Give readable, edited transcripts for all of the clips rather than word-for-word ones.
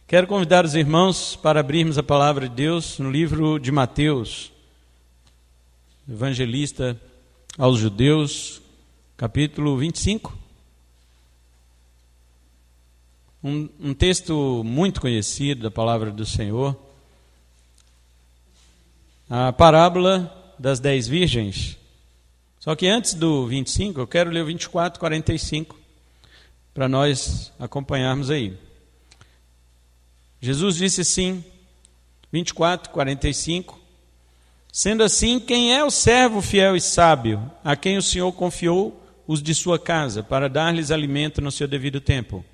Quero convidar os irmãos para abrirmos a palavra de Deus no livro de Mateus, evangelista aos judeus, capítulo 25. Um texto muito conhecido da palavra do Senhor, a parábola das 10 virgens. Só que antes do 25, eu quero ler o 24, 45, para nós acompanharmos aí. Jesus disse assim, 24, 45, sendo assim, quem é o servo fiel e sábio, a quem o Senhor confiou os de sua casa, para dar-lhes alimento no seu devido tempo?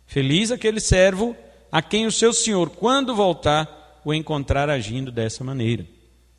Feliz aquele servo a quem o seu Senhor, quando voltar, o encontrar agindo dessa maneira.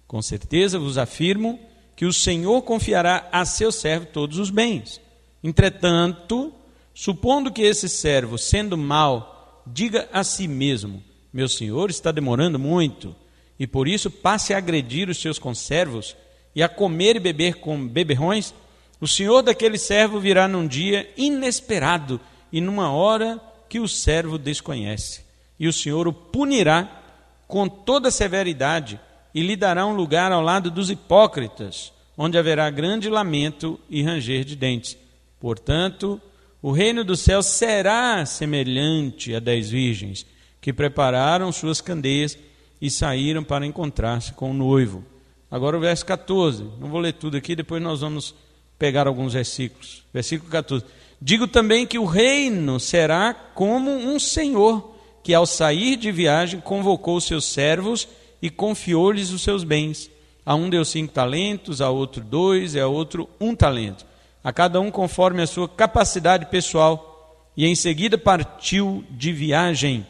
Com certeza vos afirmo que o Senhor confiará a seu servo todos os bens. Entretanto, supondo que esse servo, sendo mau, diga a si mesmo, meu senhor está demorando muito, e por isso passe a agredir os seus conservos e a comer e beber com beberrões, o senhor daquele servo virá num dia inesperado e numa hora que o servo desconhece, e o senhor o punirá com toda severidade e lhe dará um lugar ao lado dos hipócritas, onde haverá grande lamento e ranger de dentes. Portanto, o reino dos céus será semelhante a 10 virgens que prepararam suas candeias e saíram para encontrar-se com o noivo. Agora o verso 14, não vou ler tudo aqui, depois nós vamos pegar alguns versículos. Versículo 14. Digo também que o reino será como um senhor que ao sair de viagem convocou os seus servos e confiou-lhes os seus bens. A um deu 5 talentos, a outro 2 e a outro 1 talento. A cada um conforme a sua capacidade pessoal, e em seguida partiu de viagem.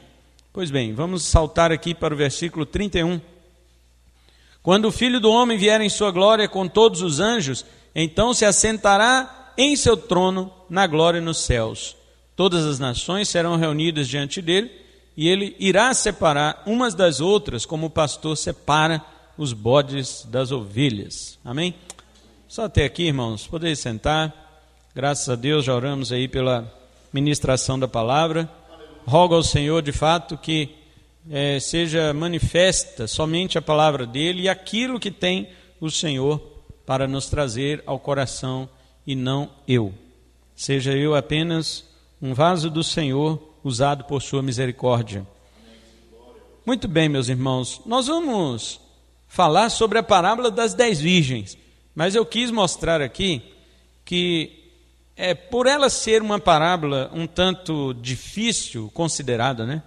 Pois bem, vamos saltar aqui para o versículo 31. Quando o Filho do Homem vier em sua glória com todos os anjos, então se assentará em seu trono na glória nos céus. Todas as nações serão reunidas diante dele, e ele irá separar umas das outras, como o pastor separa os bodes das ovelhas. Amém? Só até aqui, irmãos, poder sentar. Graças a Deus, já oramos aí pela ministração da palavra. Rogo ao Senhor, de fato, que seja manifesta somente a palavra dele e aquilo que tem o Senhor para nos trazer ao coração e não eu. Seja eu apenas um vaso do Senhor usado por sua misericórdia. Muito bem, meus irmãos, nós vamos falar sobre a parábola das 10 virgens. Mas eu quis mostrar aqui que, por ela ser uma parábola um tanto difícil, considerada, né,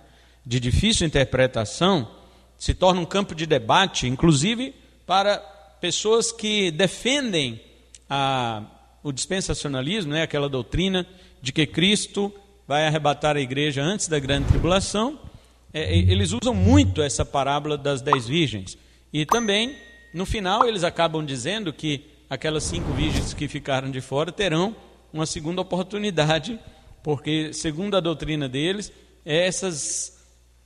de difícil interpretação, se torna um campo de debate, inclusive para pessoas que defendem o dispensacionalismo, né, aquela doutrina de que Cristo vai arrebatar a igreja antes da grande tribulação. Eles usam muito essa parábola das 10 virgens. E também, no final, eles acabam dizendo que aquelas 5 virgens que ficaram de fora terão uma segunda oportunidade, porque, segundo a doutrina deles, essas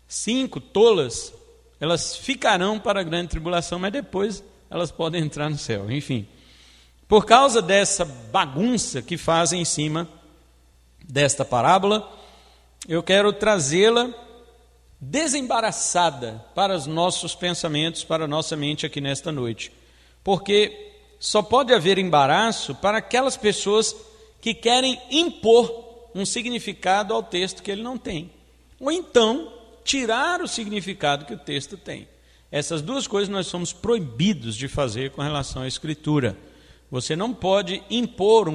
5 tolas, elas ficarão para a grande tribulação, mas depois elas podem entrar no céu. Enfim, por causa dessa bagunça que fazem em cima desta parábola, eu quero trazê-la desembaraçada para os nossos pensamentos, para a nossa mente aqui nesta noite. Porque só pode haver embaraço para aquelas pessoas que querem impor um significado ao texto que ele não tem. Ou então, tirar o significado que o texto tem. Essas duas coisas nós somos proibidos de fazer com relação à Escritura. Você não pode impor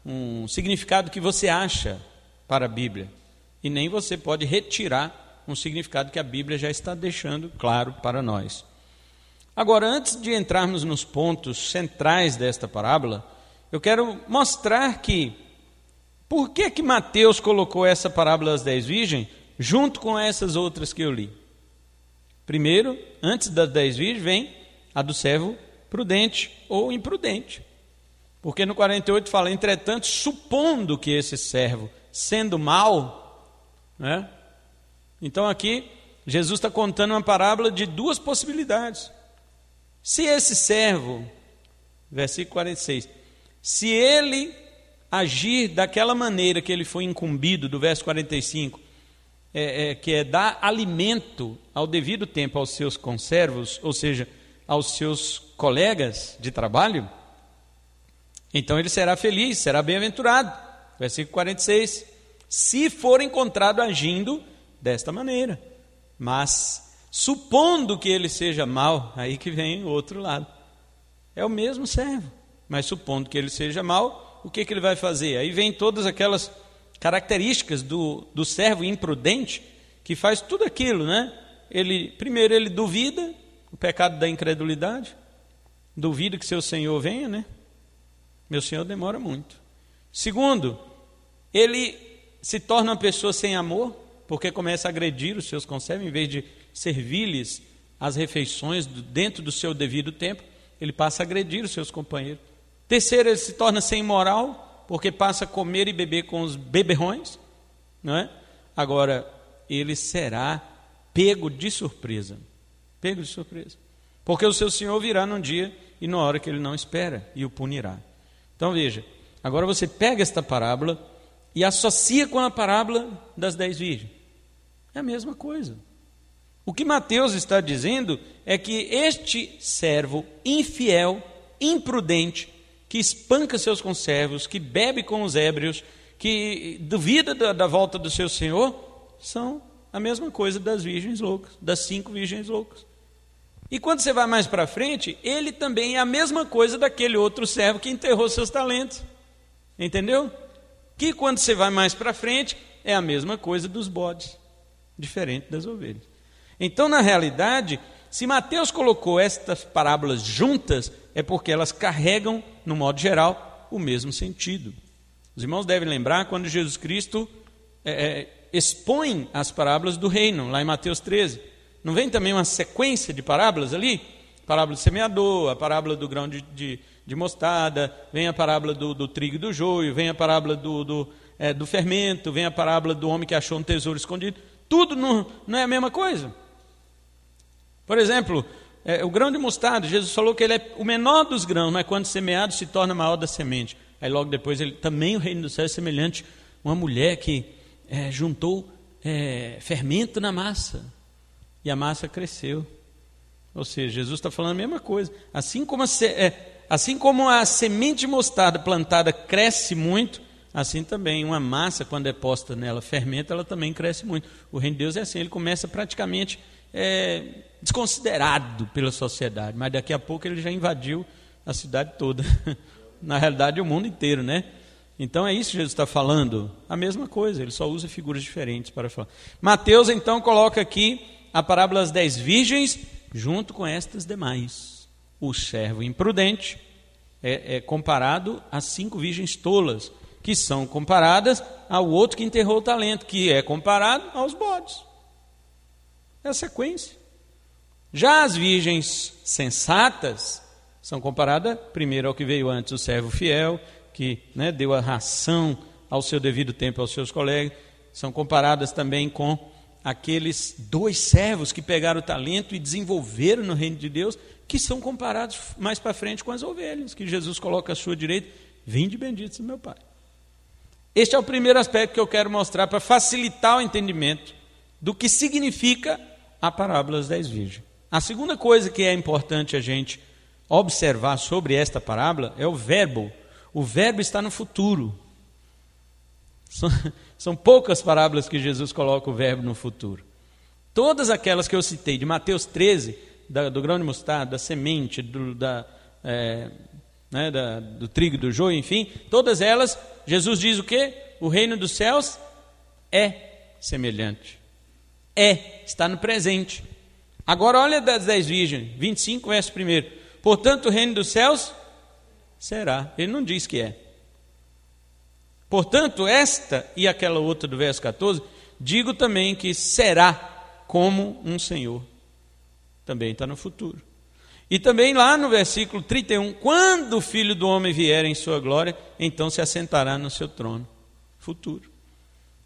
um significado que você acha para a Bíblia. E nem você pode retirar um significado que a Bíblia já está deixando claro para nós. Agora, antes de entrarmos nos pontos centrais desta parábola, eu quero mostrar por que Mateus colocou essa parábola das 10 virgens junto com essas outras que eu li. Primeiro, antes das 10 virgens, vem a do servo prudente ou imprudente. Porque no 48 fala, entretanto, supondo que esse servo, sendo mau, né? Então aqui, Jesus está contando uma parábola de 2 possibilidades. Se esse servo, versículo 46, se ele agir daquela maneira que ele foi incumbido, do verso 45, que é dar alimento ao devido tempo aos seus conservos, ou seja, aos seus colegas de trabalho, então ele será feliz, será bem-aventurado. Versículo 46, se for encontrado agindo desta maneira. Mas, supondo que ele seja mau, aí que vem o outro lado. É o mesmo servo, mas supondo que ele seja mau, o que ele vai fazer? Aí vem todas aquelas características do servo imprudente, que faz tudo aquilo, né? Primeiro ele duvida, o pecado da incredulidade, duvida que seu senhor venha, né? Meu senhor demora muito. Segundo, ele se torna uma pessoa sem amor, porque começa a agredir os seus conservos, em vez de servir-lhes as refeições dentro do seu devido tempo, ele passa a agredir os seus companheiros. Terceiro, ele se torna sem moral, porque passa a comer e beber com os beberrões, não é? Agora, ele será pego de surpresa, porque o seu senhor virá num dia e na hora que ele não espera e o punirá. Então veja, agora você pega esta parábola e associa com a parábola das 10 virgens. É a mesma coisa. O que Mateus está dizendo é que este servo infiel, imprudente, que espanca seus conservos, que bebe com os ébrios, que duvida da volta do seu senhor, são a mesma coisa das virgens loucas, das 5 virgens loucas. E quando você vai mais para frente, ele também é a mesma coisa daquele outro servo que enterrou seus talentos. Entendeu? Que quando você vai mais para frente, é a mesma coisa dos bodes, diferente das ovelhas. Então, na realidade, se Mateus colocou estas parábolas juntas, é porque elas carregam, no modo geral, o mesmo sentido. Os irmãos devem lembrar quando Jesus Cristo expõe as parábolas do reino, lá em Mateus 13. Não vem também uma sequência de parábolas ali? A parábola do semeador, a parábola do grão de mostarda, vem a parábola do trigo e do joio, vem a parábola do fermento, vem a parábola do homem que achou um tesouro escondido. Tudo não é a mesma coisa. Por exemplo, o grão de mostarda, Jesus falou que ele é o menor dos grãos, mas quando semeado se torna maior da semente. Aí logo depois, também o reino do céu é semelhante a uma mulher que juntou fermento na massa, e a massa cresceu. Ou seja, Jesus está falando a mesma coisa. Assim como a semente de mostarda plantada cresce muito, assim também uma massa, quando é posta nela fermento, ela também cresce muito. O reino de Deus é assim, ele começa praticamente desconsiderado pela sociedade, mas daqui a pouco ele já invadiu a cidade toda, na realidade o mundo inteiro, né? Então é isso que Jesus está falando, a mesma coisa, ele só usa figuras diferentes para falar. Mateus então coloca aqui a parábola das 10 virgens junto com estas demais. O servo imprudente é comparado às 5 virgens tolas, que são comparadas ao outro que enterrou o talento, que é comparado aos bodes. É a sequência. Já as virgens sensatas são comparadas primeiro ao que veio antes, o servo fiel, que deu a ração ao seu devido tempo aos seus colegas. São comparadas também com aqueles 2 servos que pegaram o talento e desenvolveram no reino de Deus, que são comparados mais para frente com as ovelhas, que Jesus coloca à sua direita: vinde benditos do meu Pai. Este é o primeiro aspecto que eu quero mostrar para facilitar o entendimento do que significa a parábola das 10 virgens. A segunda coisa que é importante a gente observar sobre esta parábola é o verbo. O verbo está no futuro. São poucas parábolas que Jesus coloca o verbo no futuro. Todas aquelas que eu citei, de Mateus 13, do grão de mostarda, da semente, do trigo, do joio, enfim, todas elas, Jesus diz o quê? O reino dos céus é semelhante. Está no presente. Agora olha das 10 virgens, 25, verso 1. Portanto, o reino dos céus será. Ele não diz que é. Portanto, esta e aquela outra do verso 14, digo também que será como um Senhor. Também está no futuro. E também lá no versículo 31, quando o Filho do Homem vier em sua glória, então se assentará no seu trono. Futuro.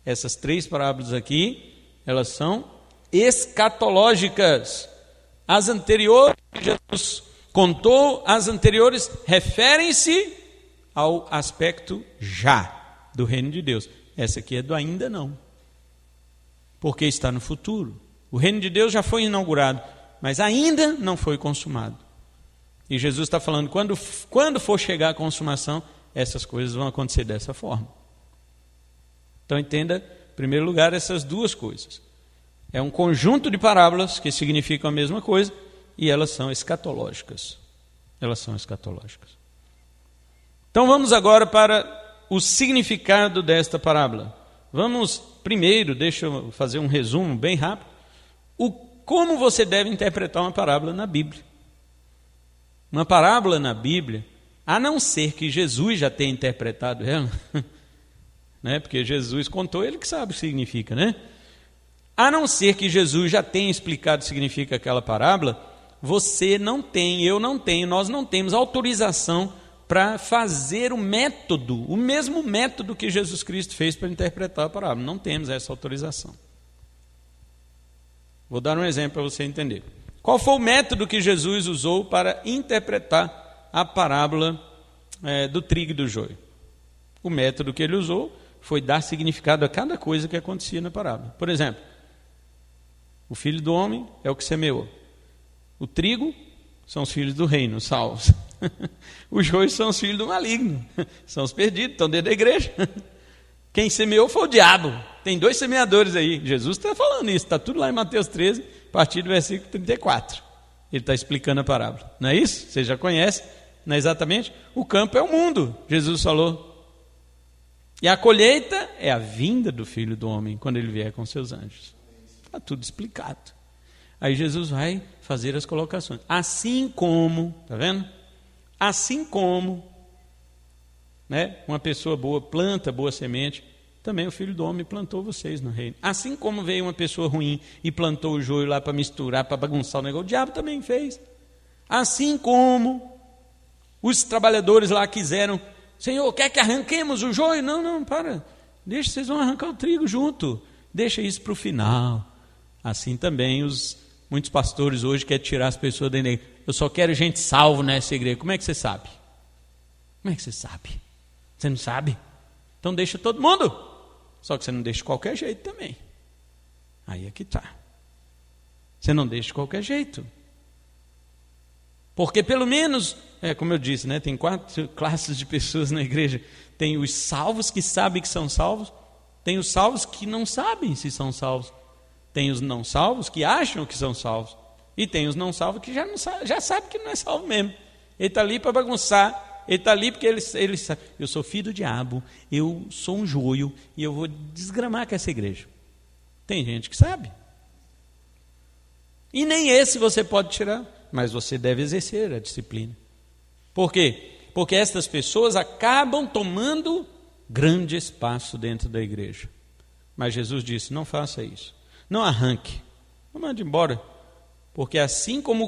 Essas 3 parábolas aqui, elas são escatológicas. As anteriores que Jesus contou, as anteriores referem-se ao aspecto já do reino de Deus. Essa aqui é do ainda não. porque está no futuro. O reino de Deus já foi inaugurado, mas ainda não foi consumado. E Jesus está falando, quando for chegar a consumação, essas coisas vão acontecer dessa forma. Então entenda, em primeiro lugar, essas duas coisas. É um conjunto de parábolas que significam a mesma coisa e elas são escatológicas. Elas são escatológicas. Então vamos agora para o significado desta parábola. Vamos primeiro, deixa eu fazer um resumo bem rápido, como você deve interpretar uma parábola na Bíblia. Uma parábola na Bíblia, a não ser que Jesus já tenha interpretado ela, né? Porque Jesus contou, ele que sabe o que significa, né? A não ser que Jesus já tenha explicado o que significa aquela parábola, você não tem, eu não tenho, nós não temos autorização para fazer o mesmo método que Jesus Cristo fez para interpretar a parábola. Não temos essa autorização. Vou dar um exemplo para você entender. Qual foi o método que Jesus usou para interpretar a parábola do trigo e do joio? O método que ele usou foi dar significado a cada coisa que acontecia na parábola. Por exemplo, o filho do homem é o que semeou. O trigo são os filhos do reino, os salvos. Os joios são os filhos do maligno, são os perdidos, estão dentro da igreja. Quem semeou foi o diabo. Tem 2 semeadores aí. Jesus está falando isso, está tudo lá em Mateus 13, a partir do versículo 34. Ele está explicando a parábola. Não é isso? Você já conhece, não é exatamente? O campo é o mundo, Jesus falou. E a colheita é a vinda do Filho do Homem, quando ele vier com seus anjos. Está tudo explicado. Aí Jesus vai fazer as colocações. Assim como, está vendo? Assim como, né, uma pessoa boa planta boa semente, também o Filho do Homem plantou vocês no reino. Assim como veio uma pessoa ruim e plantou o joio lá para misturar, para bagunçar o negócio, o diabo também fez. Assim como os trabalhadores lá quiseram, Senhor, quer que arranquemos o joio? Não, para, deixa, vocês vão arrancar o trigo junto, deixa isso para o final. Assim também muitos pastores hoje querem tirar as pessoas da igreja. Eu só quero gente salvo nessa igreja. Como é que você sabe? Como é que você sabe? Você não sabe? Então deixa todo mundo. Só que você não deixa de qualquer jeito também. Aí é que está. Você não deixa de qualquer jeito. Porque pelo menos, como eu disse, né, tem 4 classes de pessoas na igreja. Tem os salvos que sabem que são salvos. Tem os salvos que não sabem se são salvos. Tem os não salvos que acham que são salvos. E tem os não salvos que já sabem que não é salvo mesmo. Ele está ali para bagunçar. Ele está ali porque ele sabe. Eu sou filho do diabo. Eu sou um joio. E eu vou desgramar com essa igreja. Tem gente que sabe. E nem esse você pode tirar. Mas você deve exercer a disciplina. Por quê? Porque estas pessoas acabam tomando grande espaço dentro da igreja. Mas Jesus disse, não faça isso. Não arranque. Não mande embora. Porque assim como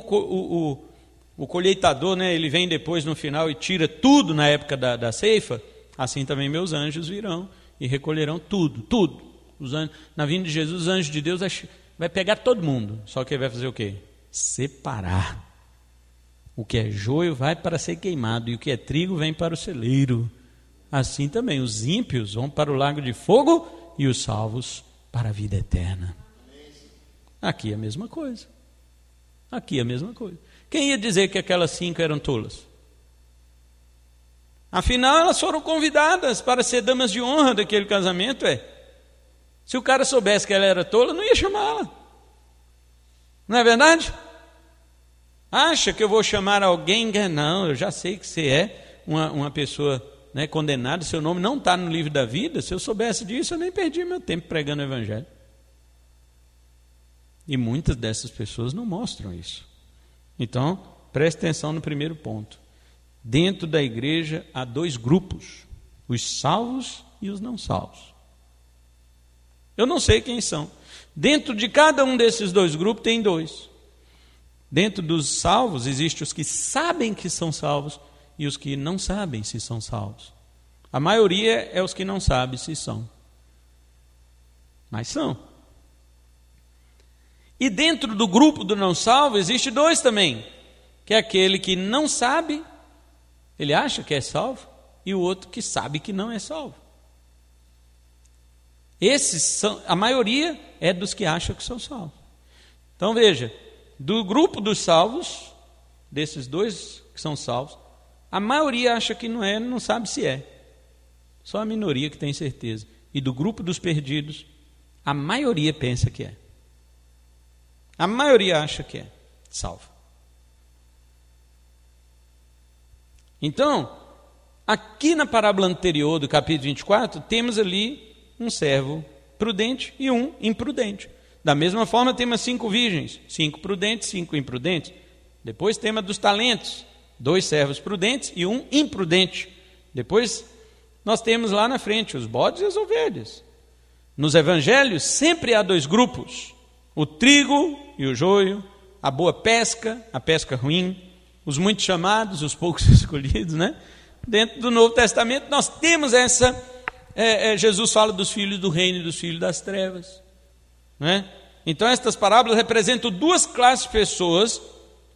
o colheitador, né, ele vem depois no final e tira tudo na época da ceifa, assim também meus anjos virão e recolherão tudo. Os anjos, na vinda de Jesus, os anjos de Deus vai pegar todo mundo. Só que ele vai fazer o quê? Separar. O que é joio vai para ser queimado e o que é trigo vem para o celeiro. Assim também os ímpios vão para o lago de fogo e os salvos para a vida eterna. Aqui é a mesma coisa. Aqui é a mesma coisa. Quem ia dizer que aquelas 5 eram tolas? Afinal, elas foram convidadas para ser damas de honra daquele casamento. Se o cara soubesse que ela era tola, não ia chamá-la. Não é verdade? Acha que eu vou chamar alguém? Não, eu já sei que você é uma pessoa, né, condenada, seu nome não está no livro da vida. Se eu soubesse disso, eu nem perdi meu tempo pregando o evangelho. E muitas dessas pessoas não mostram isso. Então, preste atenção no primeiro ponto. Dentro da igreja há 2 grupos, os salvos e os não salvos. Eu não sei quem são. Dentro de cada um desses 2 grupos tem 2. Dentro dos salvos existem os que sabem que são salvos e os que não sabem se são salvos. A maioria é os que não sabem se são. Mas são. E dentro do grupo do não salvo, existe 2 também, que é aquele que não sabe, ele acha que é salvo, e o outro que sabe que não é salvo. Esses são, a maioria é dos que acham que são salvos. Então veja, do grupo dos salvos, desses dois que são salvos, a maioria acha que não é, não sabe se é. Só a minoria que tem certeza. E do grupo dos perdidos, a maioria pensa que é. A maioria acha que é salvo. Então, aqui na parábola anterior do capítulo 24, temos ali um servo prudente e um imprudente. Da mesma forma, temos 5 virgens, 5 prudentes, 5 imprudentes. Depois temos dos talentos, 2 servos prudentes e um imprudente. Depois nós temos lá na frente os bodes e as ovelhas. Nos evangelhos sempre há 2 grupos, o trigo e o joio, a boa pesca, a pesca ruim, os muitos chamados, os poucos escolhidos, né? Dentro do Novo Testamento nós temos essa, Jesus fala dos filhos do reino e dos filhos das trevas, né? Então estas parábolas representam 2 classes de pessoas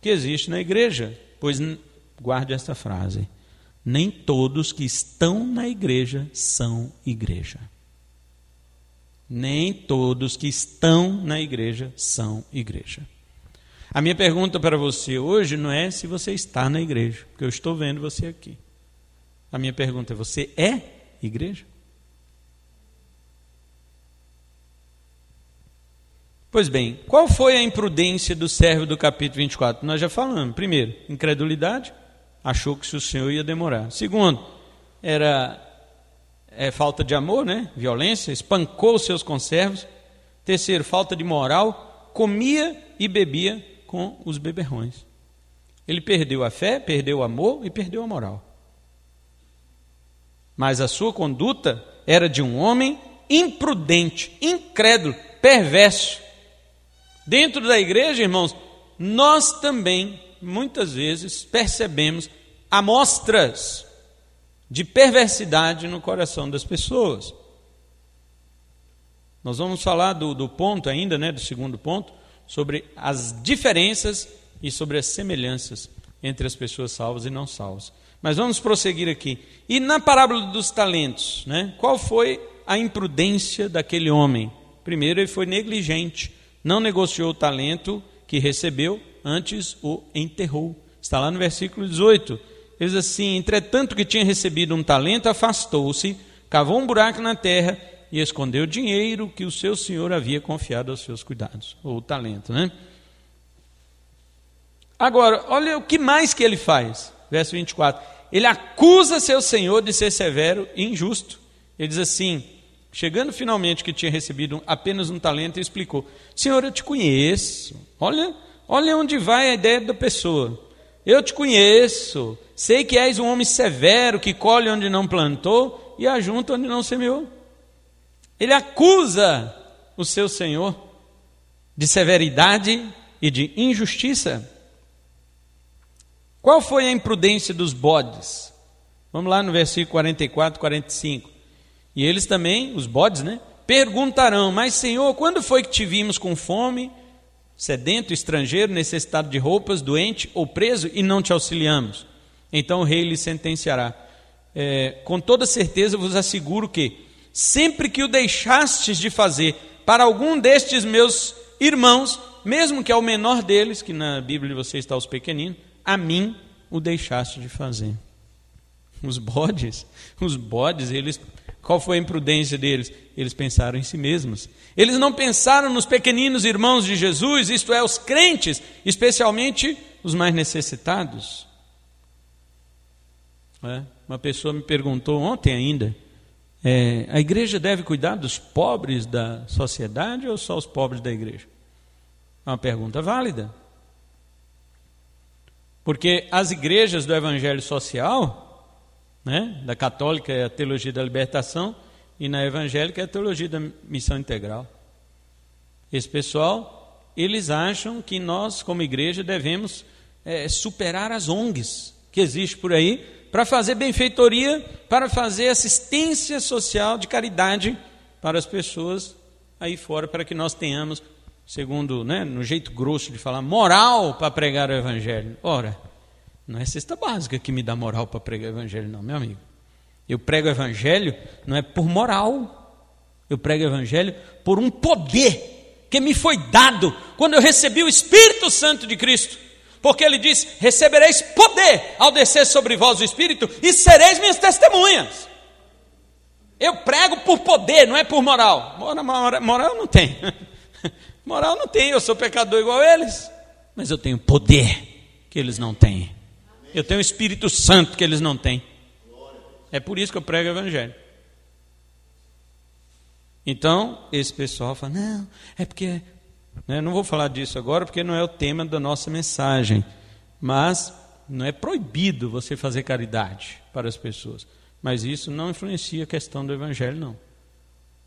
que existem na igreja, pois guarde esta frase: nem todos que estão na igreja são igreja. Nem todos que estão na igreja são igreja. A minha pergunta para você hoje não é se você está na igreja, porque eu estou vendo você aqui. A minha pergunta é: você é igreja? Pois bem, qual foi a imprudência do servo do capítulo 24? Nós já falamos. Primeiro, incredulidade, achou que o Senhor ia demorar. Segundo, era falta de amor, né? Violência, espancou os seus conservos. Terceiro, falta de moral, comia e bebia com os beberrões. Ele perdeu a fé, perdeu o amor e perdeu a moral. Mas a sua conduta era de um homem imprudente, incrédulo, perverso. Dentro da igreja, irmãos, nós também, muitas vezes, percebemos amostras de perversidade no coração das pessoas. Nós vamos falar do ponto ainda, né, do segundo ponto, sobre as diferenças e sobre as semelhanças entre as pessoas salvas e não salvas. Mas vamos prosseguir aqui. E na parábola dos talentos, né, qual foi a imprudência daquele homem? Primeiro, ele foi negligente, não negociou o talento que recebeu, antes o enterrou. Está lá no versículo 18. Ele diz assim: entretanto que tinha recebido um talento, afastou-se, cavou um buraco na terra e escondeu o dinheiro que o seu senhor havia confiado aos seus cuidados, ou o talento, né? Agora, olha o que mais que ele faz. Verso 24. Ele acusa seu senhor de ser severo e injusto. Ele diz assim, chegando finalmente que tinha recebido apenas um talento, ele explicou: Senhor, eu te conheço. Olha onde vai a ideia da pessoa. Eu te conheço, sei que és um homem severo, que colhe onde não plantou e ajunta onde não semeou. Ele acusa o seu senhor de severidade e de injustiça. Qual foi a imprudência dos bodes? Vamos lá no versículo 44, 45. E eles também, os bodes, né, perguntarão: mas Senhor, quando foi que te vimos com fome, sedento, estrangeiro, necessitado de roupas, doente ou preso, e não te auxiliamos? Então o rei lhe sentenciará: com toda certeza vos asseguro que, sempre que o deixastes de fazer para algum destes meus irmãos, mesmo que ao menor deles, que na Bíblia de vocês está os pequeninos, a mim o deixaste de fazer. Os bodes, eles, qual foi a imprudência deles? Eles pensaram em si mesmos. Eles não pensaram nos pequeninos irmãos de Jesus, isto é, os crentes, especialmente os mais necessitados. Uma pessoa me perguntou ontem ainda: a igreja deve cuidar dos pobres da sociedade ou só os pobres da igreja? É uma pergunta válida. Porque as igrejas do evangelho social, né, da católica é a teologia da libertação, e na evangélica é a teologia da missão integral. Esse pessoal, eles acham que nós, como igreja, devemos superar as ONGs que existem por aí, para fazer benfeitoria, para fazer assistência social de caridade para as pessoas aí fora, para que nós tenhamos, segundo, né, no jeito grosso de falar, moral para pregar o evangelho. Ora, não é cesta básica que me dá moral para pregar o evangelho, não, meu amigo. Eu prego o evangelho não é por moral, Eu prego o evangelho por um poder que me foi dado quando eu recebi o Espírito Santo de Cristo. Porque ele diz: recebereis poder ao descer sobre vós o Espírito e sereis minhas testemunhas. Eu prego por poder, não é por moral. Moral não tem. Moral não tem, eu sou pecador igual a eles. Mas eu tenho poder que eles não têm. Eu tenho o Espírito Santo que eles não têm. É por isso que eu prego o evangelho. Então, esse pessoal fala: não, é porque... Não vou falar disso agora porque não é o tema da nossa mensagem. Mas não é proibido você fazer caridade para as pessoas. Mas isso não influencia a questão do evangelho, não.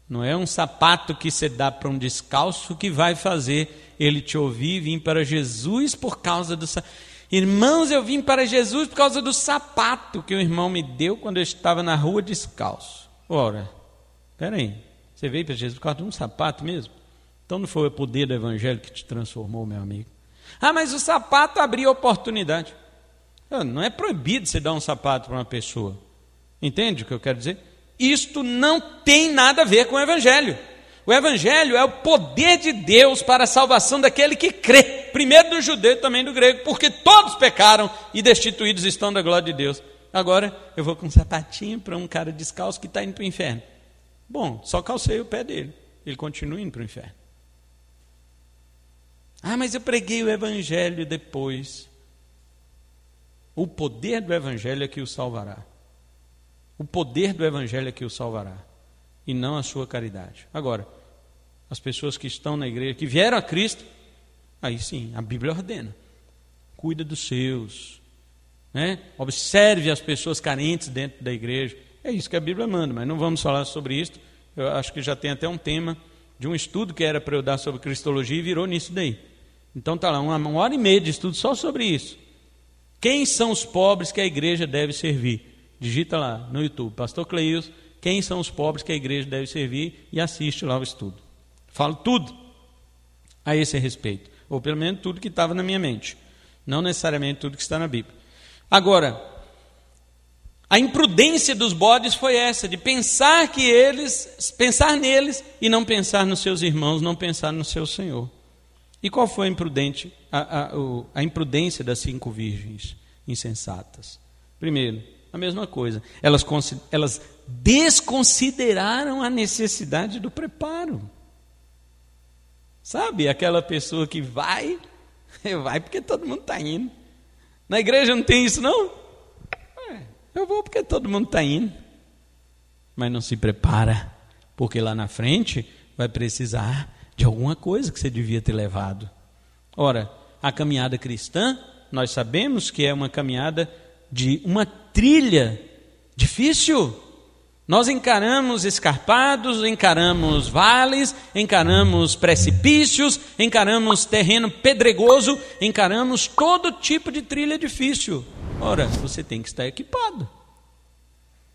Não é um sapato que você dá para um descalço que vai fazer ele te ouvir e vir para Jesus por causa do sapato. Irmãos, eu vim para Jesus por causa do sapato que o irmão me deu quando eu estava na rua descalço. Ora, espera aí, você veio para Jesus por causa de um sapato mesmo? Então não foi o poder do evangelho que te transformou, meu amigo. Ah, mas o sapato abriu oportunidade. Não é proibido você dar um sapato para uma pessoa. Entende o que eu quero dizer? Isto não tem nada a ver com o evangelho. O evangelho é o poder de Deus para a salvação daquele que crê. Primeiro do judeu e também do grego, porque todos pecaram e destituídos estão da glória de Deus. Agora eu vou com um sapatinho para um cara descalço que está indo para o inferno. Bom, só calcei o pé dele. Ele continua indo para o inferno. Ah, mas eu preguei o evangelho depois. O poder do evangelho é que o salvará. O poder do evangelho é que o salvará. E não a sua caridade. Agora, as pessoas que estão na igreja, que vieram a Cristo, aí sim, a Bíblia ordena. Cuida dos seus. Né? Observe as pessoas carentes dentro da igreja. É isso que a Bíblia manda, mas não vamos falar sobre isso. Eu acho que já tem até um tema de um estudo que era para eu dar sobre cristologia e virou nisso daí. Então está lá, 1h30 de estudo só sobre isso. Quem são os pobres que a igreja deve servir? Digita lá no YouTube, Pastor Cleils, quem são os pobres que a igreja deve servir, e assiste lá o estudo. Falo tudo a esse respeito, ou pelo menos tudo que estava na minha mente, não necessariamente tudo que está na Bíblia. Agora, a imprudência dos bodes foi essa, de pensar neles e não pensar nos seus irmãos, não pensar no seu Senhor. E qual foi a imprudência das 5 virgens insensatas? Primeiro, a mesma coisa, elas desconsideraram a necessidade do preparo. Sabe, aquela pessoa que vai porque todo mundo está indo. Na igreja não tem isso, não? Eu vou porque todo mundo está indo. Mas não se prepara, porque lá na frente vai precisar de alguma coisa que você devia ter levado. Ora, a caminhada cristã, nós sabemos que é uma caminhada de uma trilha difícil. Nós encaramos escarpados, encaramos vales, encaramos precipícios, encaramos terreno pedregoso, encaramos todo tipo de trilha difícil. Ora, você tem que estar equipado.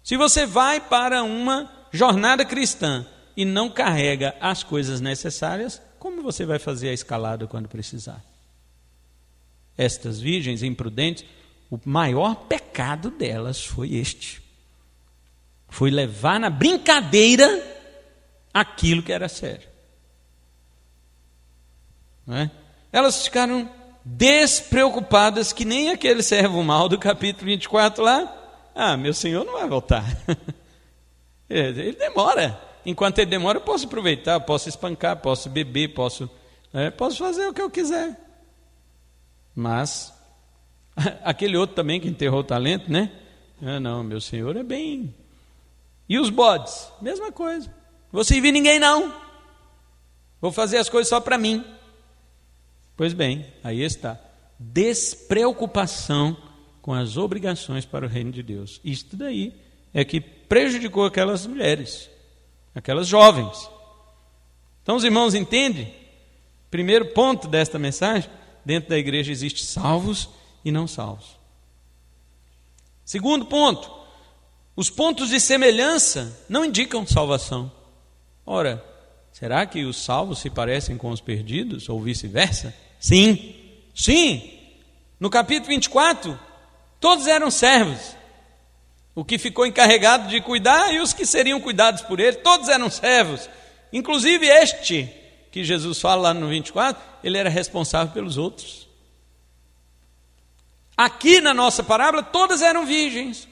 Se você vai para uma jornada cristã e não carrega as coisas necessárias, como você vai fazer a escalada quando precisar? Estas virgens imprudentes, o maior pecado delas foi este. Foi levar na brincadeira aquilo que era sério. Não é? Elas ficaram despreocupadas, que nem aquele servo mau do capítulo 24 lá. Ah, meu Senhor não vai voltar. Ele demora. Enquanto ele demora, eu posso aproveitar, posso espancar, posso beber, posso fazer o que eu quiser. Mas aquele outro também que enterrou o talento, né? Ah, não, meu Senhor é bem... E os bodes? Mesma coisa. Vou servir ninguém não. Vou fazer as coisas só para mim. Pois bem, aí está. Despreocupação com as obrigações para o reino de Deus. Isto daí é que prejudicou aquelas mulheres, aquelas jovens. Então os irmãos entendem? Primeiro ponto desta mensagem, dentro da igreja existe salvos e não salvos. Segundo ponto, os pontos de semelhança não indicam salvação. Ora, será que os salvos se parecem com os perdidos ou vice-versa? Sim, sim. No capítulo 24, todos eram servos. o que ficou encarregado de cuidar e os que seriam cuidados por ele, todos eram servos. Inclusive este, que Jesus fala lá no 24, ele era responsável pelos outros. Aqui na nossa parábola, todas eram virgens.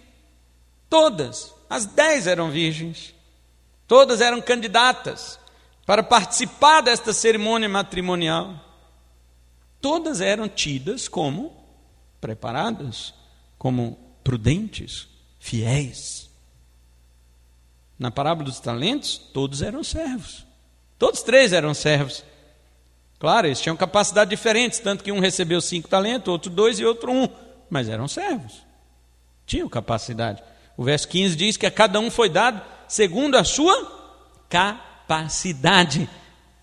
Todas. As 10 eram virgens. Todas eram candidatas para participar desta cerimônia matrimonial. Todas eram tidas como preparadas, como prudentes, fiéis. Na parábola dos talentos, todos eram servos. Todos 3 eram servos. Claro, eles tinham capacidades diferentes, tanto que um recebeu 5 talentos, outro 2 e outro 1. Mas eram servos. Tinham capacidade. O verso 15 diz que a cada um foi dado segundo a sua capacidade.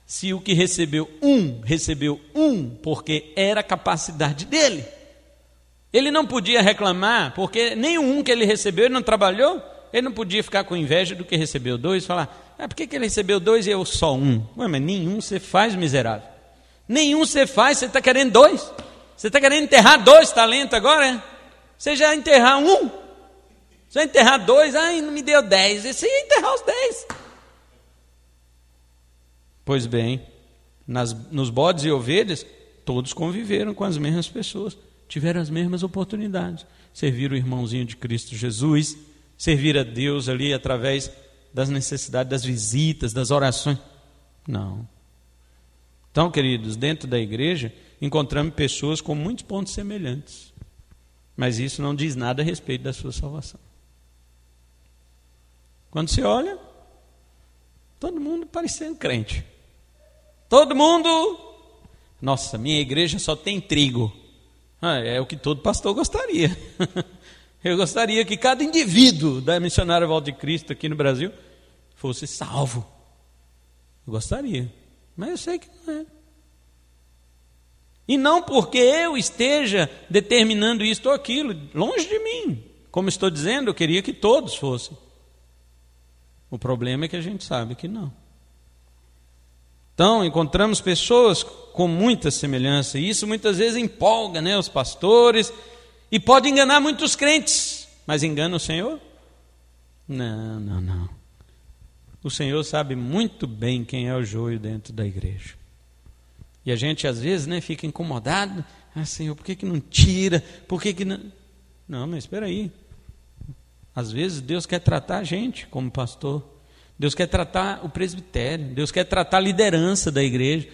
Se o que recebeu um, porque era a capacidade dele. Ele não podia reclamar, porque nenhum que ele recebeu, ele não trabalhou. Ele não podia ficar com inveja do que recebeu 2 e falar, por que ele recebeu 2 e eu só 1? Ué, mas nenhum você faz, miserável. Nenhum você faz, você está querendo 2. Você está querendo enterrar 2 talentos agora? É? Você já enterrar 1. Você vai enterrar 2, não me deu 10. Você ia enterrar os 10. Pois bem, nos bodes e ovelhas, todos conviveram com as mesmas pessoas, tiveram as mesmas oportunidades. Servir o irmãozinho de Cristo Jesus, servir a Deus ali através das necessidades, das visitas, das orações. Não. Então, queridos, dentro da igreja, encontramos pessoas com muitos pontos semelhantes. Mas isso não diz nada a respeito da sua salvação. Quando você olha, todo mundo parecendo crente. Todo mundo, nossa, minha igreja só tem trigo. É o que todo pastor gostaria. Eu gostaria que cada indivíduo da Missionária Volta de Cristo aqui no Brasil fosse salvo. Eu gostaria, mas eu sei que não é. E não porque eu esteja determinando isto ou aquilo, longe de mim. Como estou dizendo, eu queria que todos fossem. O problema é que a gente sabe que não. Então, encontramos pessoas com muita semelhança, e isso muitas vezes empolga, os pastores, e pode enganar muitos crentes, mas engana o Senhor? Não. O Senhor sabe muito bem quem é o joio dentro da igreja. E a gente às vezes fica incomodado, Senhor, por que não tira? Por que não? Não, mas espera aí. Às vezes Deus quer tratar a gente como pastor. Deus quer tratar o presbitério. Deus quer tratar a liderança da igreja.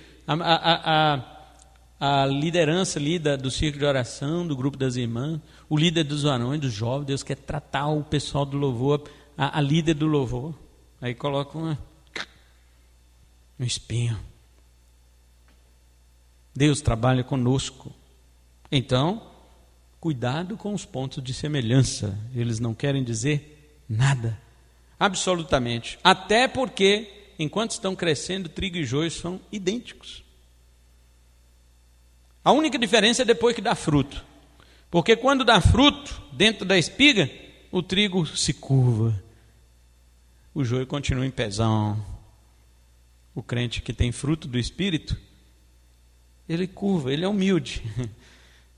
A liderança ali do círculo de oração, do grupo das irmãs. O líder dos varões, dos jovens. Deus quer tratar o pessoal do louvor, a líder do louvor. Aí coloca um espinho. Deus trabalha conosco. Então, cuidado com os pontos de semelhança. Eles não querem dizer nada. Absolutamente. Até porque, enquanto estão crescendo, trigo e joio são idênticos. A única diferença é depois que dá fruto. Porque quando dá fruto, dentro da espiga, o trigo se curva. O joio continua em pezão. O crente que tem fruto do Espírito, ele curva, ele é humilde.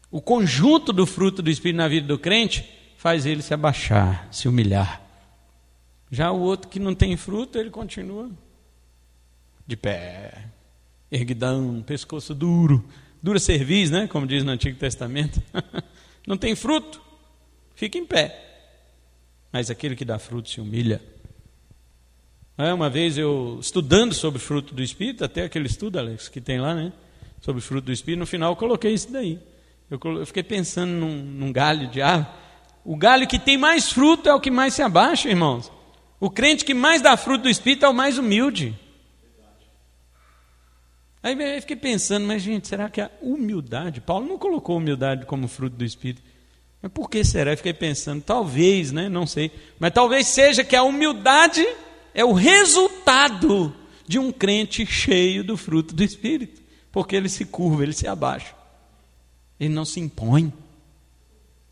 O conjunto do fruto do Espírito na vida do crente faz ele se abaixar, se humilhar. Já o outro que não tem fruto, ele continua de pé, erguidão, pescoço duro, dura cerviz, como diz no Antigo Testamento. Não tem fruto, fica em pé. Mas aquele que dá fruto se humilha. Uma vez eu, estudando sobre o fruto do Espírito, até aquele estudo, Alex, que tem lá, sobre o fruto do Espírito, no final eu coloquei isso daí. Eu fiquei pensando num galho de árvore. O galho que tem mais fruto é o que mais se abaixa, irmãos. O crente que mais dá fruto do Espírito é o mais humilde. Aí eu fiquei pensando, mas gente, será que a humildade, Paulo não colocou humildade como fruto do Espírito, mas por que será? Eu fiquei pensando, talvez, não sei, mas talvez seja que a humildade é o resultado de um crente cheio do fruto do Espírito, porque ele se curva, ele se abaixa, ele não se impõe.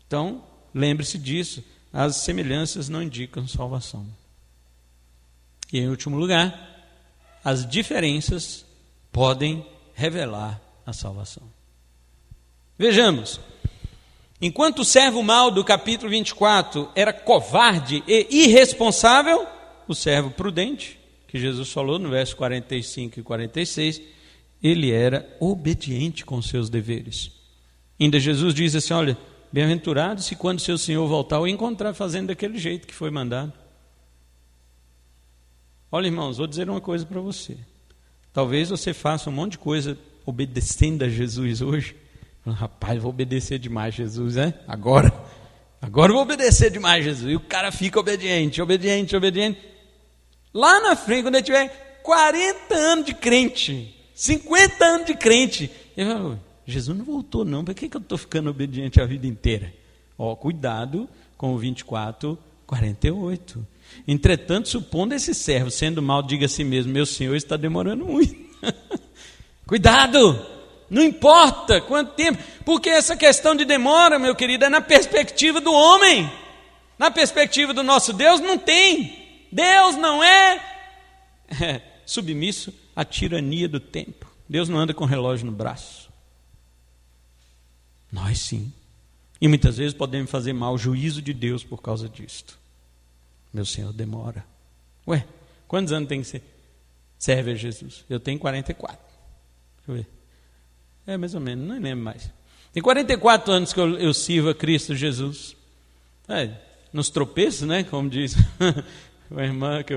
Então, lembre-se disso, as semelhanças não indicam salvação. E em último lugar, as diferenças podem revelar a salvação. Vejamos, Enquanto o servo mau do capítulo 24 era covarde e irresponsável, o servo prudente, que Jesus falou no verso 45 e 46, ele era obediente com seus deveres. Ainda Jesus diz assim, olha, bem-aventurado se quando seu Senhor voltar o encontrar fazendo daquele jeito que foi mandado. Olha, irmãos, vou dizer uma coisa para você. Talvez você faça um monte de coisa obedecendo a Jesus hoje. Rapaz, vou obedecer demais Jesus, né? Agora eu vou obedecer demais Jesus. E o cara fica obediente. Lá na frente, quando ele tiver 40 anos de crente, 50 anos de crente, ele fala, Jesus não voltou não, por que eu estou ficando obediente a vida inteira? Cuidado com o 24, 48. Entretanto, supondo esse servo, sendo mau, diga a si mesmo, meu Senhor está demorando muito. Cuidado, não importa quanto tempo, porque essa questão de demora, meu querido, é na perspectiva do homem. Na perspectiva do nosso Deus, não tem. Deus não é submisso à tirania do tempo. Deus não anda com relógio no braço. Nós sim. E muitas vezes podemos fazer mal juízo de Deus por causa disto. Meu Senhor demora. Quantos anos tem que ser? Serve a Jesus? Eu tenho 44. Deixa eu ver. Mais ou menos, não lembro mais. Tem 44 anos que eu sirvo a Cristo Jesus. Nos tropeços, né? Como diz uma irmã que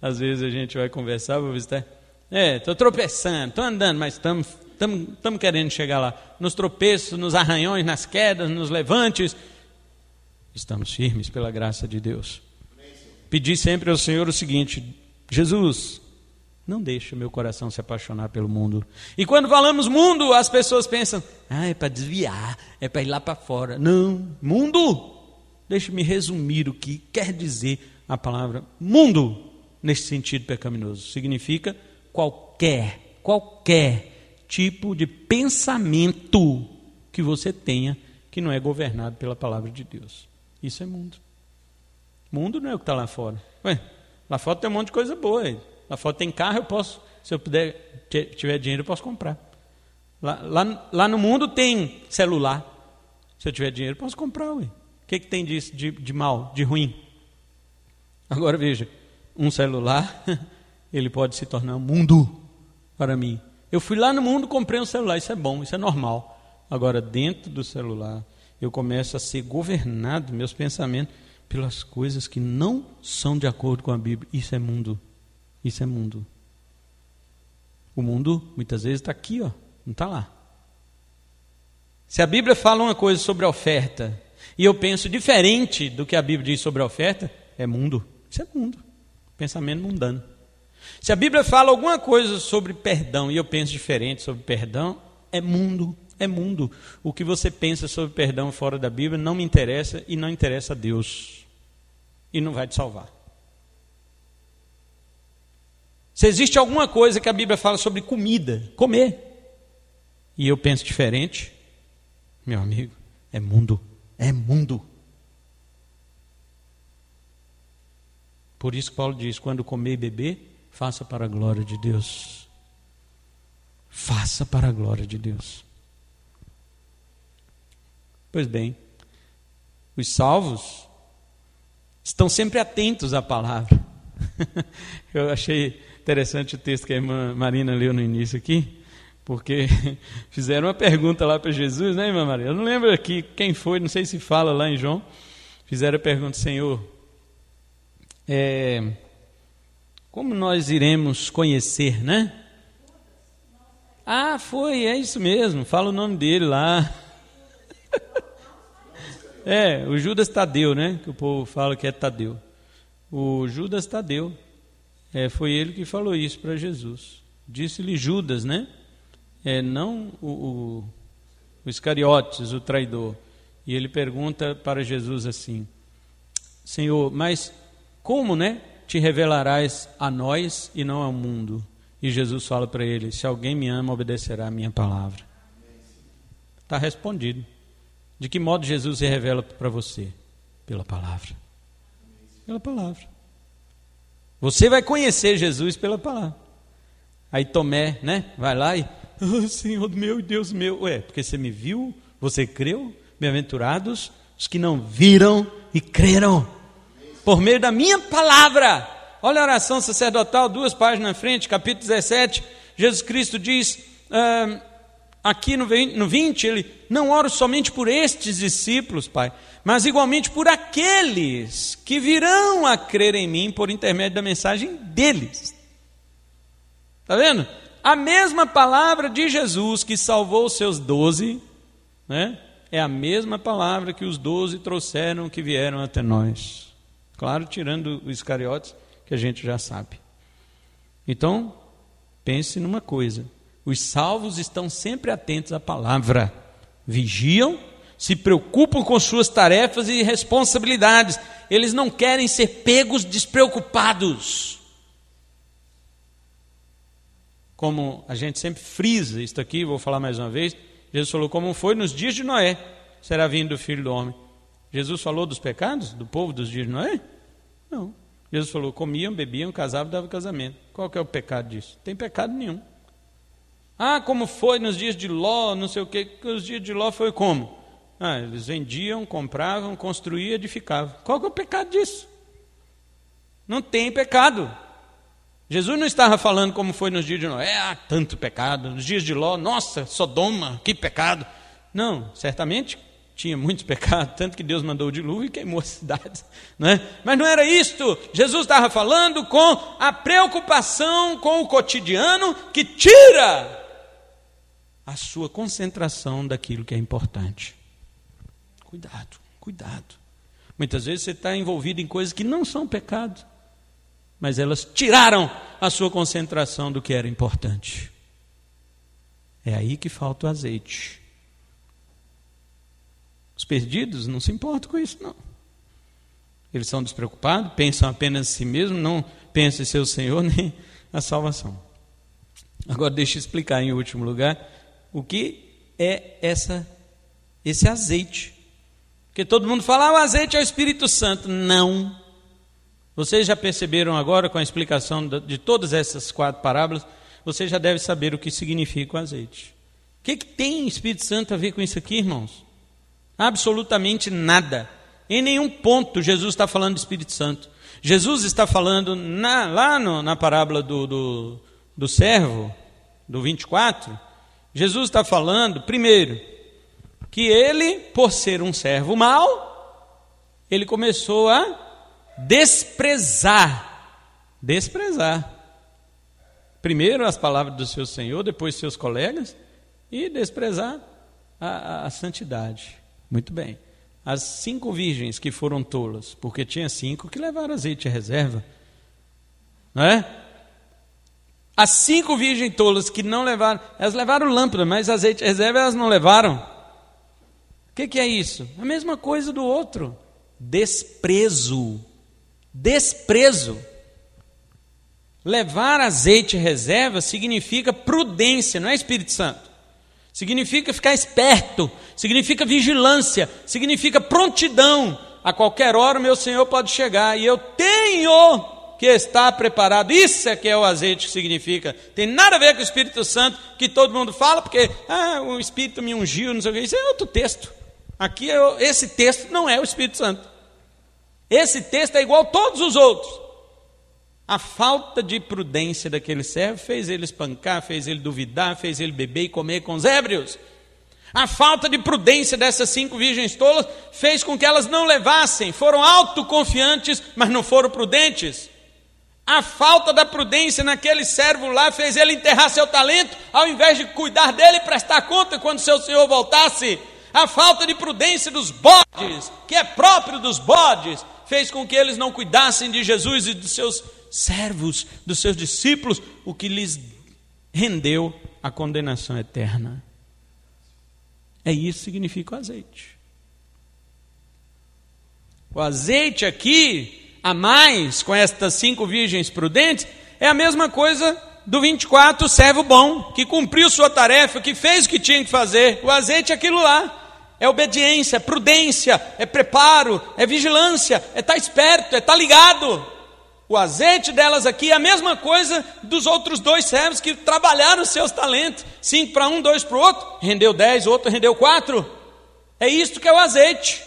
às vezes a gente vai conversar, vou visitar. Estou tropeçando, estou andando, mas estamos querendo chegar lá. Nos tropeços, nos arranhões, nas quedas, nos levantes. Estamos firmes pela graça de Deus. Pedi sempre ao Senhor o seguinte, Jesus, não deixe meu coração se apaixonar pelo mundo. E quando falamos mundo, as pessoas pensam, é para desviar, é para ir lá para fora. Não, mundo, deixe-me resumir o que quer dizer a palavra mundo, nesse sentido pecaminoso. Significa qualquer tipo de pensamento que você tenha que não é governado pela palavra de Deus. Isso é mundo. Mundo não é o que está lá fora. Lá fora tem um monte de coisa boa. Lá fora tem carro, eu posso, se eu tiver dinheiro, eu posso comprar. Lá no mundo tem celular. Se eu tiver dinheiro, eu posso comprar. O que tem disso de mal, de ruim? Agora veja, um celular, ele pode se tornar um mundo para mim. Eu fui lá no mundo, comprei um celular, isso é bom, isso é normal. Agora, dentro do celular, eu começo a ser governado, meus pensamentos, pelas coisas que não são de acordo com a Bíblia. Isso é mundo. Isso é mundo. O mundo, muitas vezes, está aqui, não está lá. Se a Bíblia fala uma coisa sobre a oferta, e eu penso diferente do que a Bíblia diz sobre a oferta, é mundo. Isso é mundo. Pensamento mundano. Se a Bíblia fala alguma coisa sobre perdão, e eu penso diferente sobre perdão, é mundo. É mundo. O que você pensa sobre perdão fora da Bíblia não me interessa e não interessa a Deus. E não vai te salvar. Se existe alguma coisa que a Bíblia fala sobre comida, comer, e eu penso diferente, meu amigo, é mundo. É mundo. Por isso Paulo diz, quando comer e beber, faça para a glória de Deus. Faça para a glória de Deus. Pois bem, os salvos estão sempre atentos à palavra. Eu achei interessante o texto que a irmã Marina leu no início aqui, porque fizeram uma pergunta lá para Jesus, né, irmã Marina? Eu não lembro aqui quem foi, não sei se fala lá em João. Fizeram a pergunta, Senhor, como nós iremos conhecer, né? É isso mesmo, fala o nome dele lá. O Judas Tadeu, né? Que o povo fala que é Tadeu. O Judas Tadeu, foi ele que falou isso para Jesus. Disse-lhe Judas, né? Não o Iscariotes, o traidor. E ele pergunta para Jesus assim, Senhor, mas como, né? Te revelarás a nós e não ao mundo? E Jesus fala para ele, se alguém me ama, obedecerá a minha palavra. Está respondido. De que modo Jesus se revela para você? Pela palavra. Pela palavra. Você vai conhecer Jesus pela palavra. Aí Tomé, né? Vai lá e, Senhor meu e Deus meu. Porque você me viu? Você creu? Bem-aventurados os que não viram e creram por meio da minha palavra. Olha a oração sacerdotal, 2 páginas na frente, capítulo 17. Jesus Cristo diz, aqui no 20, ele: não oro somente por estes discípulos, Pai, mas igualmente por aqueles que virão a crer em mim por intermédio da mensagem deles. Está vendo? A mesma palavra de Jesus que salvou os seus 12, né? É a mesma palavra que os 12 trouxeram, que vieram até nós. Claro, tirando os Iscariotes, que a gente já sabe. Então, pense numa coisa: os salvos estão sempre atentos à palavra, vigiam, se preocupam com suas tarefas e responsabilidades. Eles não querem ser pegos despreocupados. Como a gente sempre frisa isso aqui, vou falar mais uma vez, Jesus falou: como foi nos dias de Noé, será vindo o Filho do Homem. Jesus falou dos pecados do povo dos dias de Noé? Não. Jesus falou: comiam, bebiam, casavam, davam casamento. Qual que é o pecado disso? Não tem pecado nenhum. Ah, como foi nos dias de Ló, não sei o que, os dias de Ló foi como? Ah, eles vendiam, compravam, construíam, edificavam. Qual que é o pecado disso? Não tem pecado. Jesus não estava falando como foi nos dias de Noé, tanto pecado. Nos dias de Ló, nossa, Sodoma, que pecado. Não, certamente tinha muitos pecados, tanto que Deus mandou o dilúvio e queimou as cidades, né? Mas não era isto. Jesus estava falando com a preocupação com o cotidiano que tira a sua concentração daquilo que é importante. Cuidado, cuidado. Muitas vezes você está envolvido em coisas que não são pecado, mas elas tiraram a sua concentração do que era importante. É aí que falta o azeite. Os perdidos não se importam com isso, não. Eles são despreocupados, pensam apenas em si mesmos, não pensam em seu Senhor nem a salvação. Agora deixa eu explicar em último lugar o que é esse azeite. Porque todo mundo fala: o azeite é o Espírito Santo. Não. Vocês já perceberam agora, com a explicação de todas essas 4 parábolas, vocês já devem saber o que significa o azeite. O que tem Espírito Santo a ver com isso aqui, irmãos? Absolutamente nada. Em nenhum ponto Jesus está falando de Espírito Santo. Jesus está falando na parábola do servo, do 24, Jesus está falando, primeiro, que ele, por ser um servo mau, ele começou a desprezar. Primeiro as palavras do seu Senhor, depois seus colegas, e desprezar a santidade. Muito bem. As 5 virgens que foram tolas, porque tinha 5 que levaram azeite à reserva, não é? As 5 virgens tolas que não levaram, elas levaram lâmpada, mas azeite à reserva elas não levaram. O que é isso? A mesma coisa do outro. Desprezo. Levar azeite à reserva significa prudência, não é Espírito Santo. Significa ficar esperto, significa vigilância, significa prontidão. A qualquer hora o meu Senhor pode chegar e eu tenho que estar preparado. Isso é que é o azeite que significa. Tem nada a ver com o Espírito Santo, que todo mundo fala, porque o Espírito me ungiu, não sei o que. Isso é outro texto. Aqui, esse texto não é o Espírito Santo. Esse texto é igual a todos os outros. A falta de prudência daquele servo fez ele espancar, fez ele duvidar, fez ele beber e comer com os ébrios. A falta de prudência dessas 5 virgens tolas fez com que elas não levassem, foram autoconfiantes, mas não foram prudentes. A falta da prudência naquele servo lá fez ele enterrar seu talento, ao invés de cuidar dele e prestar conta quando seu senhor voltasse. A falta de prudência dos bodes, que é próprio dos bodes, fez com que eles não cuidassem de Jesus e dos seus servos, dos seus discípulos, o que lhes rendeu a condenação eterna. É isso que significa o azeite. O azeite aqui, a mais, com estas 5 virgens prudentes, é a mesma coisa do 24, o servo bom, que cumpriu sua tarefa, que fez o que tinha que fazer. O azeite é aquilo lá. É obediência, é prudência, é preparo, é vigilância, é estar esperto, é estar ligado. O azeite delas aqui é a mesma coisa dos outros 2 servos que trabalharam seus talentos. 5 para um, 2 para o outro. Rendeu 10, o outro rendeu 4. É isto que é o azeite.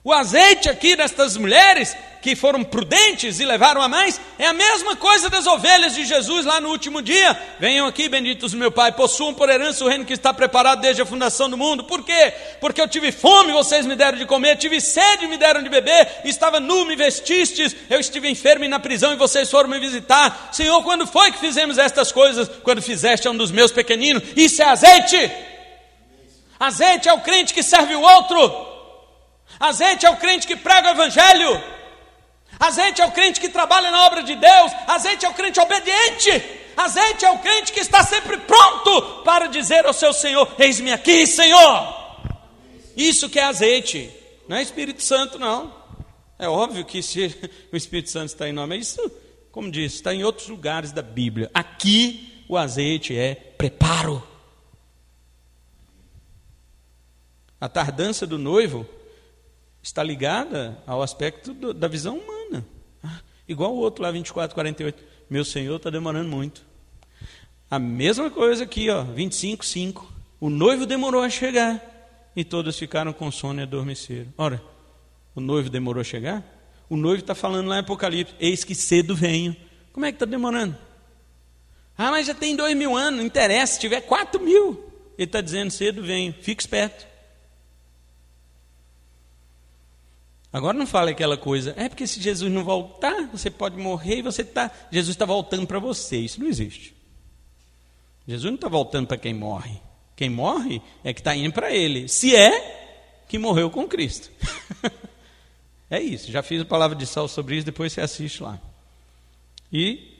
O azeite aqui destas mulheres que foram prudentes e levaram a mais, é a mesma coisa das ovelhas de Jesus lá no último dia. Venham aqui, benditos do meu Pai, possuam por herança o reino que está preparado desde a fundação do mundo. Por quê? Porque eu tive fome, vocês me deram de comer, tive sede, me deram de beber, estava nu, me vestistes, eu estive enfermo e na prisão e vocês foram me visitar. Senhor, quando foi que fizemos estas coisas? Quando fizeste a um dos meus pequeninos. Isso é azeite. Azeite é o crente que serve o outro. Azeite é o crente que prega o evangelho. Azeite é o crente que trabalha na obra de Deus. Azeite é o crente obediente. Azeite é o crente que está sempre pronto para dizer ao seu Senhor: eis-me aqui, Senhor. Isso que é azeite. Não é Espírito Santo, não. É óbvio que se o Espírito Santo está em nós, mas isso, como disse, está em outros lugares da Bíblia. Aqui o azeite é preparo. A tardança do noivo está ligada ao aspecto da visão humana. Igual o outro lá, 24:48. Meu Senhor está demorando muito. A mesma coisa aqui, 25:5. O noivo demorou a chegar e todos ficaram com sono e adormeceram. Ora, o noivo demorou a chegar? O noivo está falando lá em Apocalipse: eis que cedo venho. Como é que está demorando? Mas já tem 2000 anos, não interessa, se tiver 4000. Ele está dizendo: cedo venho, fique esperto. Agora não fala aquela coisa, porque se Jesus não voltar, você pode morrer e Jesus está voltando para você. Isso não existe. Jesus não está voltando para quem morre. Quem morre é que está indo para ele, se é que morreu com Cristo. É isso, já fiz a palavra de sal sobre isso, depois você assiste lá. E,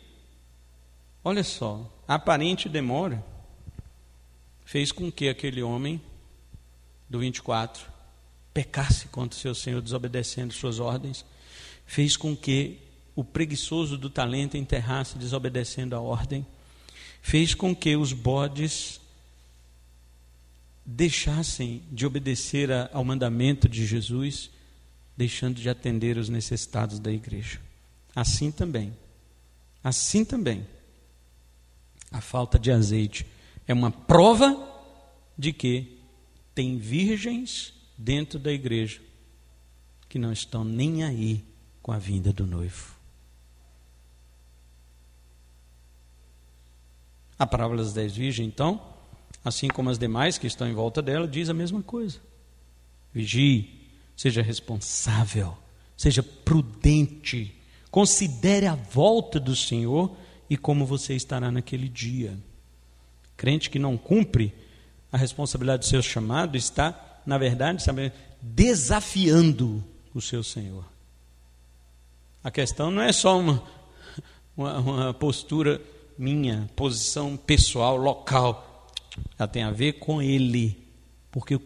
olha só, a aparente demora fez com que aquele homem do 24 pecasse contra o seu Senhor, desobedecendo suas ordens, fez com que o preguiçoso do talento enterrasse, desobedecendo a ordem, fez com que os bodes deixassem de obedecer ao mandamento de Jesus, deixando de atender os necessitados da igreja. Assim também, a falta de azeite é uma prova de que tem virgens dentro da igreja que não estão nem aí com a vinda do noivo. A parábola das 10 virgens, então, assim como as demais que estão em volta dela, diz a mesma coisa. Vigie, seja responsável, seja prudente, considere a volta do Senhor e como você estará naquele dia. Crente que não cumpre a responsabilidade do seu chamado está, na verdade, desafiando o seu Senhor. A questão não é só uma postura minha, posição pessoal, local. Ela tem a ver com Ele. Porque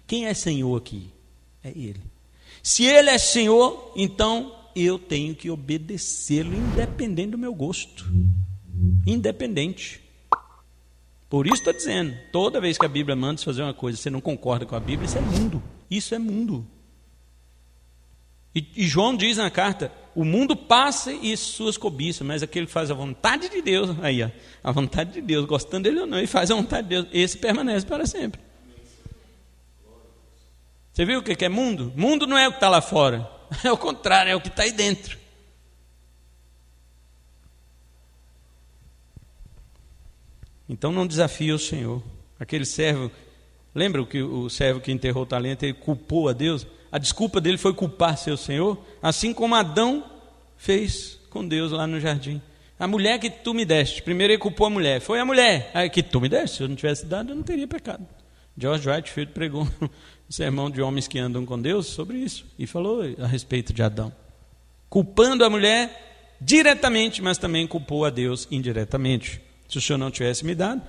quem é Senhor aqui? É Ele. Se Ele é Senhor, então eu tenho que obedecê-lo, independente do meu gosto. Independente. Por isso estou dizendo, toda vez que a Bíblia manda você fazer uma coisa, você não concorda com a Bíblia, isso é mundo. Isso é mundo. E João diz na carta: o mundo passa e suas cobiças, mas aquele que faz a vontade de Deus, a vontade de Deus, gostando dele ou não, e faz a vontade de Deus, esse permanece para sempre. Você viu o que é mundo? Mundo não é o que está lá fora, é o contrário, é o que está aí dentro. Então não desafie o Senhor. Aquele servo, lembra o servo que enterrou o talento, ele culpou a Deus? A desculpa dele foi culpar seu Senhor, assim como Adão fez com Deus lá no jardim. A mulher que tu me deste, primeiro ele culpou a mulher, foi a mulher que tu me deste, se eu não tivesse dado eu não teria pecado. George Whitefield pregou um sermão de homens que andam com Deus sobre isso, e falou a respeito de Adão, culpando a mulher diretamente, mas também culpou a Deus indiretamente. Se o Senhor não tivesse me dado,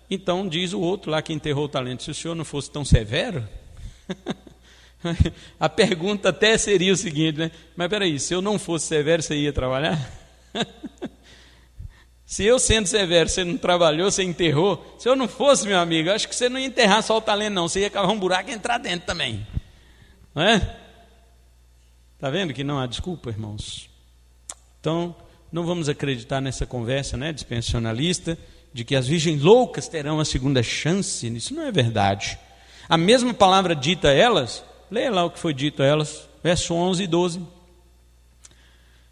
então diz o outro lá que enterrou o talento, se o Senhor não fosse tão severo, a pergunta até seria o seguinte, mas peraí, se eu não fosse severo, você ia trabalhar? Se eu sendo severo, você não trabalhou, você enterrou, se eu não fosse, meu amigo, acho que você não ia enterrar só o talento não, você ia cavar um buraco e entrar dentro também, não é? Está vendo que não há desculpa, irmãos? Então, não vamos acreditar nessa conversa dispensacionalista de que as virgens loucas terão a segunda chance. Isso não é verdade. A mesma palavra dita a elas, leia lá o que foi dito a elas, verso 11 e 12.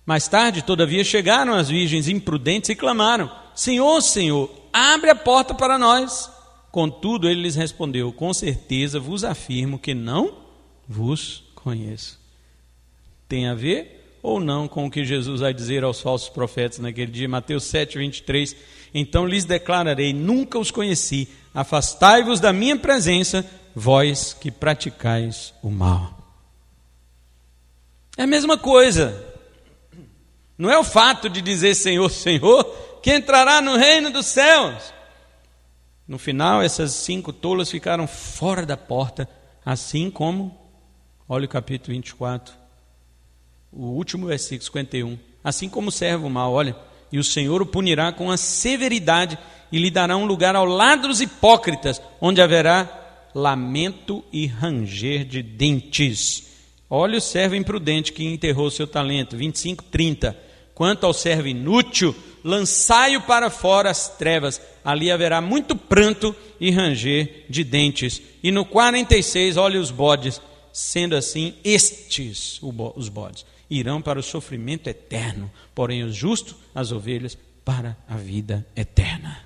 Mais tarde, todavia, chegaram as virgens imprudentes e clamaram: Senhor, Senhor, abre a porta para nós. Contudo, ele lhes respondeu: com certeza vos afirmo que não vos conheço. Tem a ver ou não com o que Jesus vai dizer aos falsos profetas naquele dia? Mateus 7, 23. Então lhes declararei: nunca os conheci. Afastai-vos da minha presença, vós que praticais o mal. É a mesma coisa. Não é o fato de dizer Senhor, Senhor, que entrará no reino dos céus. No final, essas 5 tolas ficaram fora da porta, assim como, olha o capítulo 24, o último versículo 51. Assim como o servo mau, olha, e o Senhor o punirá com a severidade e lhe dará um lugar ao lado dos hipócritas, onde haverá lamento e ranger de dentes. Olha o servo imprudente que enterrou seu talento, 25, 30. Quanto ao servo inútil, lançai-o para fora as trevas, ali haverá muito pranto e ranger de dentes. E no 46, olha os bodes, sendo assim, estes, os bodes, irão para o sofrimento eterno, porém os justos, as ovelhas, para a vida eterna.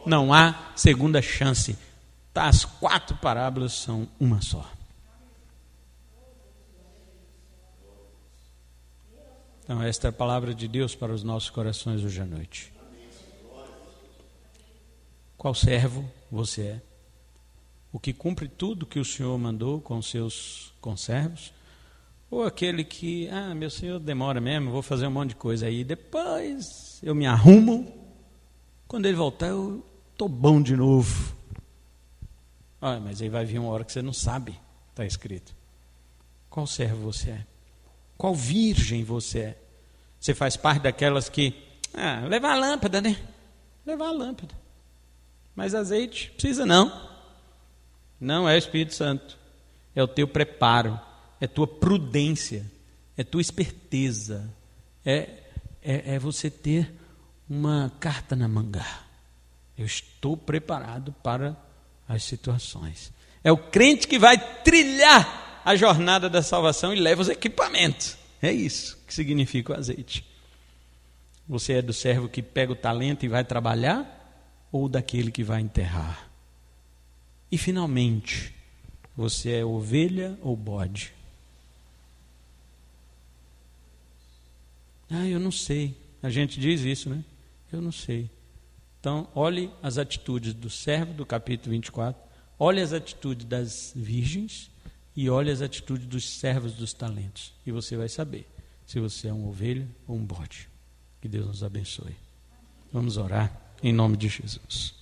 Não há segunda chance. As 4 parábolas são uma só. Então, esta é a palavra de Deus para os nossos corações hoje à noite. Qual servo você é? O que cumpre tudo que o Senhor mandou com seus conservos? Ou aquele que, meu Senhor demora mesmo, vou fazer um monte de coisa aí, depois eu me arrumo, quando ele voltar eu estou bom de novo. Mas aí vai vir uma hora que você não sabe, está escrito. Qual servo você é? Qual virgem você é? Você faz parte daquelas que, levar a lâmpada, né? Levar a lâmpada. Mas azeite, precisa não. Não é o Espírito Santo. É o teu preparo, é tua prudência, é tua esperteza. É você ter uma carta na manga. Eu estou preparado para as situações. É o crente que vai trilhar a jornada da salvação e leva os equipamentos. É isso que significa o azeite. Você é do servo que pega o talento e vai trabalhar, ou daquele que vai enterrar? E finalmente, você é ovelha ou bode? Eu não sei. A gente diz isso, né? Eu não sei. Então, olhe as atitudes do servo do capítulo 24, olhe as atitudes das virgens, e olhe as atitudes dos servos dos talentos. E você vai saber se você é uma ovelha ou um bode. Que Deus nos abençoe. Vamos orar em nome de Jesus.